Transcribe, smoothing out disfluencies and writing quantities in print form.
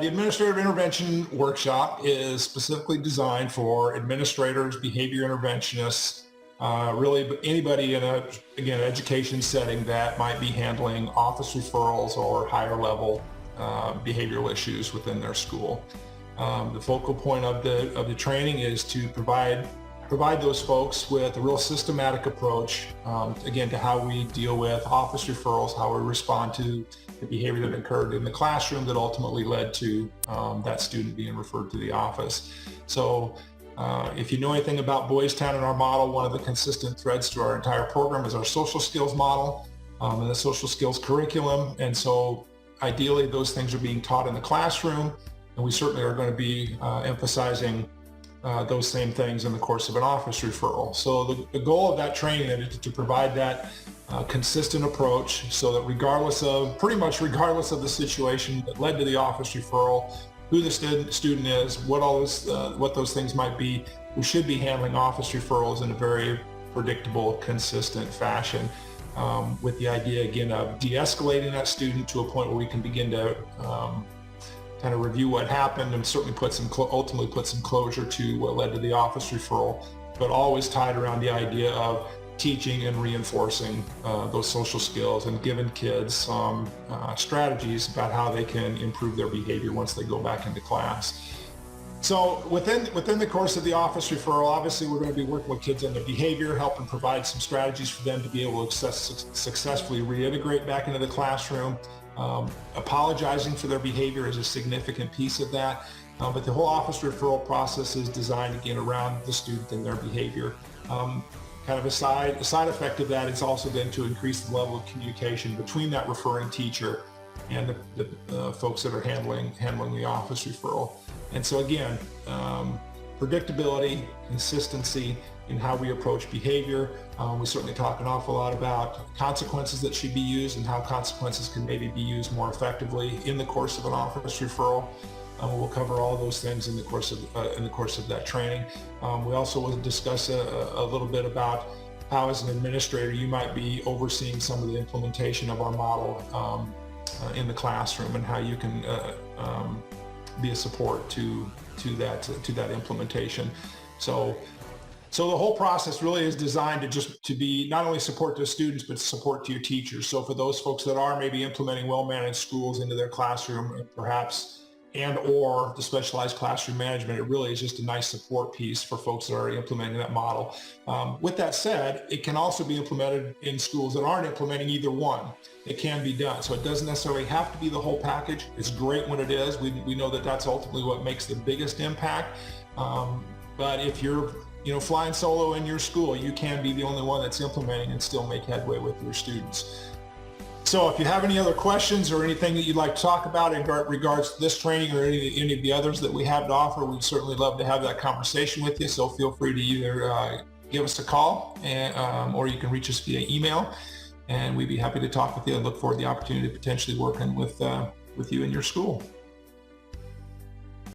The Administrative Intervention Workshop is specifically designed for administrators, behavior interventionists, really anybody in an education setting that might be handling office referrals or higher level behavioral issues within their school. The focal point of the training is to provide those folks with a real systematic approach, again, to how we deal with office referrals, how we respond to the behavior that occurred in the classroom that ultimately led to that student being referred to the office. So if you know anything about Boys Town and our model, one of the consistent threads to our entire program is our social skills model and the social skills curriculum. And so ideally those things are being taught in the classroom, and we certainly are going to be emphasizing those same things in the course of an office referral. So the goal of that training is to provide that consistent approach so that pretty much regardless of the situation that led to the office referral, who the student is, what those things might be, we should be handling office referrals in a very predictable, consistent fashion, with the idea again of de-escalating that student to a point where we can begin to kind of review what happened and certainly ultimately put some closure to what led to the office referral, but always tied around the idea of teaching and reinforcing those social skills and giving kids some strategies about how they can improve their behavior once they go back into class. So within the course of the office referral, obviously we're going to be working with kids on their behavior, helping provide some strategies for them to be able to successfully reintegrate back into the classroom. Apologizing for their behavior is a significant piece of that, but the whole office referral process is designed again around the student and their behavior. Kind of a side effect of that is also then to increase the level of communication between that referring teacher and the folks that are handling the office referral. And so again, predictability, consistency in how we approach behavior. We certainly talk an awful lot about consequences that should be used and how consequences can maybe be used more effectively in the course of an office referral. We'll cover all those things in the course of that training. We also will discuss a little bit about how, as an administrator, you might be overseeing some of the implementation of our model in the classroom, and how you can be a support to that implementation. So the whole process really is designed to be not only support to students, but support to your teachers. So for those folks that are maybe implementing well-managed schools into their classroom, perhaps, or the specialized classroom management, it really is just a nice support piece for folks that are already implementing that model. With that said, it can also be implemented in schools that aren't implementing either one. It can be done. So it doesn't necessarily have to be the whole package. It's great when it is. We know that that's ultimately what makes the biggest impact. But if you're flying solo in your school, you can be the only one that's implementing and still make headway with your students. So if you have any other questions or anything that you'd like to talk about in regards to this training or any of the others that we have to offer, we'd certainly love to have that conversation with you. So feel free to either give us a call or you can reach us via email, and we'd be happy to talk with you and look forward to the opportunity to potentially working with you in your school.